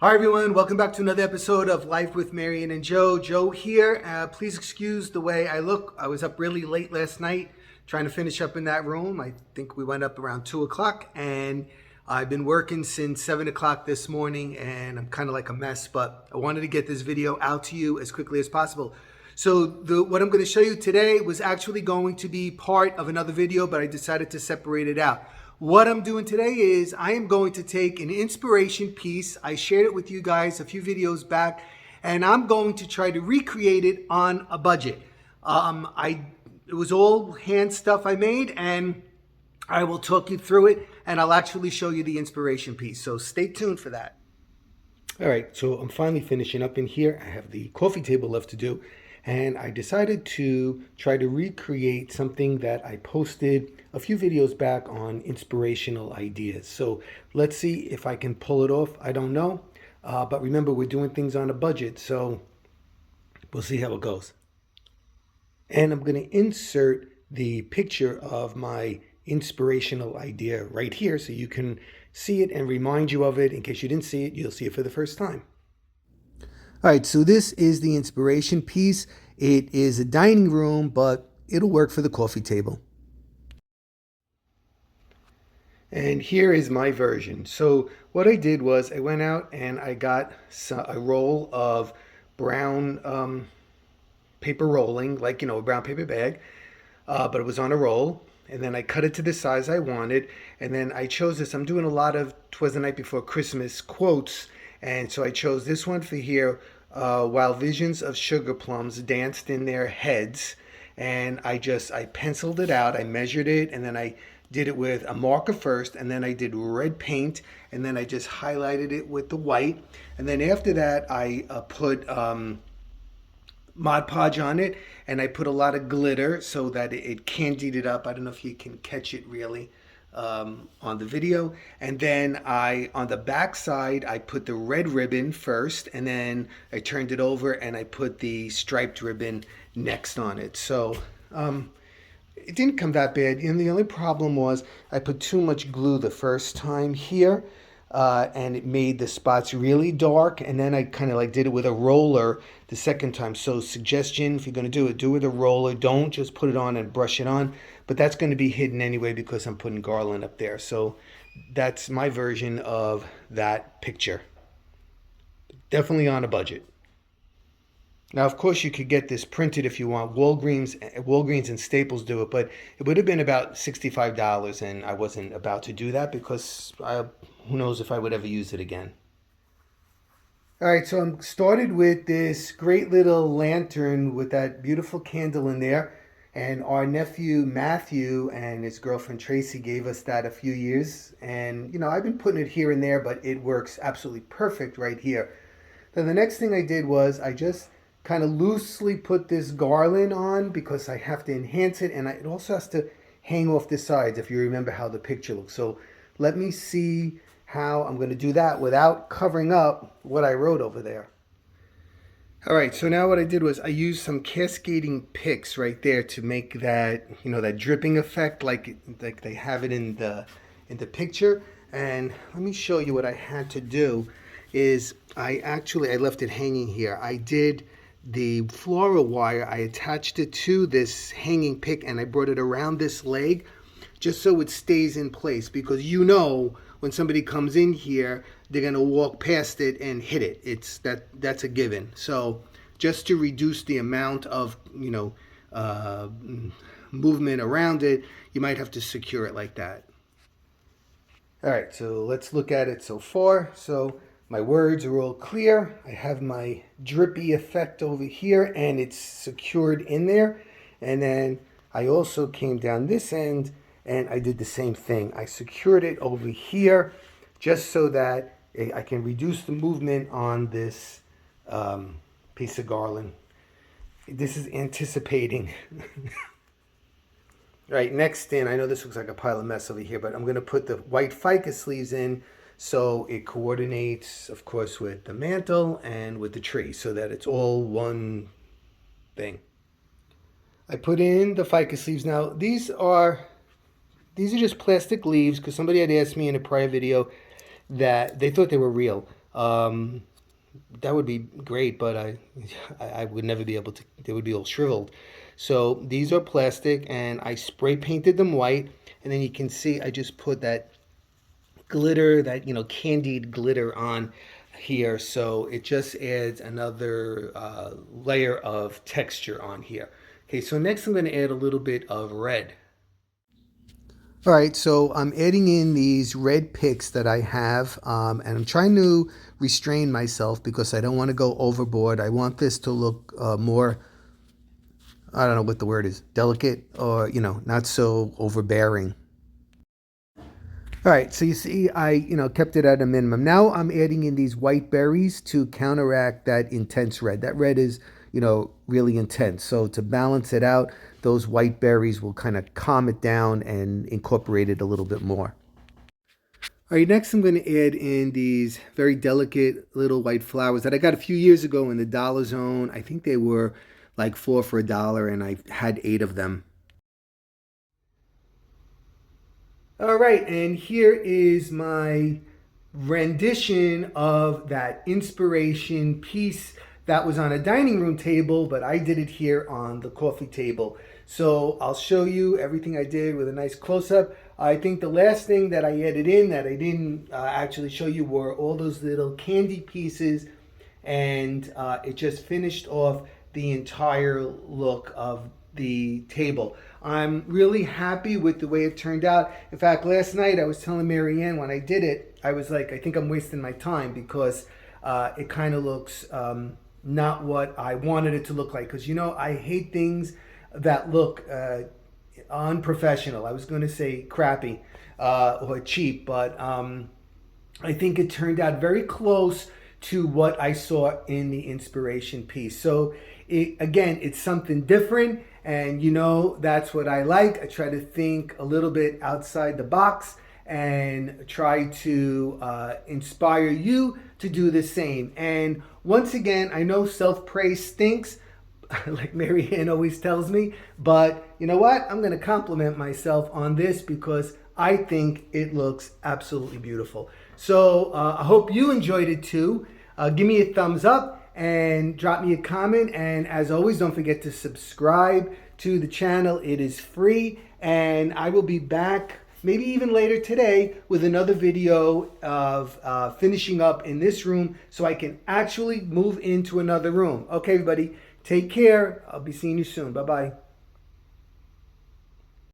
Hi everyone, welcome back to another episode of Life with Marion and Joe. Joe here. Please excuse the way I look. I was up really late last night trying to finish up in that room. I think we went up around 2 o'clock and I've been working since 7 o'clock this morning and I'm kind of like a mess, but I wanted to get this video out to you as quickly as possible. So what I'm going to show you today was actually going to be part of another video, but I decided to separate it out. What I'm doing today is I am going to take an inspiration piece. I shared it with you guys a few videos back, and I'm going to try to recreate it on a budget. It was all hand stuff I made, and I will talk you through it, and I'll actually show you the inspiration piece. So stay tuned for that. All right, so I'm finally finishing up in here. I have the coffee table left to do, and I decided to try to recreate something that I posted a few videos back on inspirational ideas. So let's see if I can pull it off. I don't know, but remember, we're doing things on a budget, so we'll see how it goes. And I'm going to insert the picture of my inspirational idea right here so you can see it and remind you of it. In case you didn't see it, you'll see it for the first time. All right, so this is the inspiration piece. It is a dining room, but it'll work for the coffee table. And here is my version. So what I did was I went out and I got a roll of brown paper rolling, like, you know, a brown paper bag, but it was on a roll. And then I cut it to the size I wanted. And then I chose this. I'm doing a lot of 'Twas the Night Before Christmas quotes. And so I chose this one for here, while visions of sugar plums danced in their heads. And I penciled it out, I measured it, and then I did it with a marker first, and then I did red paint, and then I just highlighted it with the white. And then after that, I put Mod Podge on it, and I put a lot of glitter so that it candied it up. I don't know if you can catch it really on the video. And then on the back side, I put the red ribbon first, and then I turned it over and I put the striped ribbon next on it. So it didn't come that bad. And the only problem was I put too much glue the first time here, and it made the spots really dark. And then I kind of like did it with a roller the second time. So suggestion, if you're going to do it with a roller. Don't just put it on and brush it on. But that's going to be hidden anyway because I'm putting garland up there. So that's my version of that picture. Definitely on a budget. Now, of course, you could get this printed if you want. Walgreens and Staples do it, but it would have been about $65, and I wasn't about to do that because who knows if I would ever use it again. All right, so I'm started with this great little lantern with that beautiful candle in there. And our nephew Matthew and his girlfriend Tracy gave us that a few years. And, you know, I've been putting it here and there, but it works absolutely perfect right here. Then the next thing I did was I just kind of loosely put this garland on because I have to enhance it, and it also has to hang off the sides if you remember how the picture looks. So let me see how I'm going to do that without covering up what I wrote over there. All right, so now what I did was I used some cascading picks right there to make that, you know, that dripping effect like they have it in the picture. And let me show you what I had to do is I left it hanging here. I did the floral wire, I attached it to this hanging pick and I brought it around this leg just so it stays in place, because you know when somebody comes in here they're going to walk past it and hit it. That's a given. So just to reduce the amount of, you know, movement around it, you might have to secure it like that. All right, so let's look at it so far. So my words are all clear. I have my drippy effect over here and it's secured in there. And then I also came down this end and I did the same thing. I secured it over here just so that I can reduce the movement on this piece of garland. This is anticipating. Right, next in, I know this looks like a pile of mess over here, but I'm going to put the white ficus sleeves in so it coordinates, of course, with the mantle and with the tree so that it's all one thing. I put in the ficus leaves. Now, these are just plastic leaves because somebody had asked me in a prior video that they thought they were real. Um, that would be great, but I would never be able to. They would be all shriveled. So these are plastic, and I spray painted them white, and then you can see I just put that glitter, that candied glitter on here, so it just adds another layer of texture on here. Okay, so next I'm going to add a little bit of red. All right, so I'm adding in these red picks that I have, and I'm trying to restrain myself because I don't want to go overboard. I want this to look more, I don't know what the word is, delicate, or, not so overbearing. All right, so you see, I kept it at a minimum. Now I'm adding in these white berries to counteract that intense red. That red is, really intense. So to balance it out, those white berries will kind of calm it down and incorporate it a little bit more. All right, next I'm going to add in these very delicate little white flowers that I got a few years ago in the Dollar Zone. I think they were like 4 for $1, and I had 8 of them. All right, and here is my rendition of that inspiration piece that was on a dining room table, but I did it here on the coffee table. So I'll show you everything I did with a nice close-up. I think the last thing that I added in that I didn't actually show you were all those little candy pieces, and it just finished off the entire look of the table. I'm really happy with the way it turned out. In fact, last night I was telling Marianne when I did it, I was like, I think I'm wasting my time because it kind of looks not what I wanted it to look like. Because, I hate things that look unprofessional. I was going to say crappy or cheap, but I think it turned out very close to what I saw in the inspiration piece. So again, it's something different, and that's what I like. I try to think a little bit outside the box and try to inspire you to do the same. And once again, I know self-praise stinks, like Mary Ann always tells me, but you know what? I'm going to compliment myself on this because I think it looks absolutely beautiful. So I hope you enjoyed it too. Give me a thumbs up and drop me a comment. And as always, don't forget to subscribe to the channel. It is free, and I will be back maybe even later today with another video of finishing up in this room so I can actually move into another room. Okay, everybody, take care. I'll be seeing you soon. Bye-bye.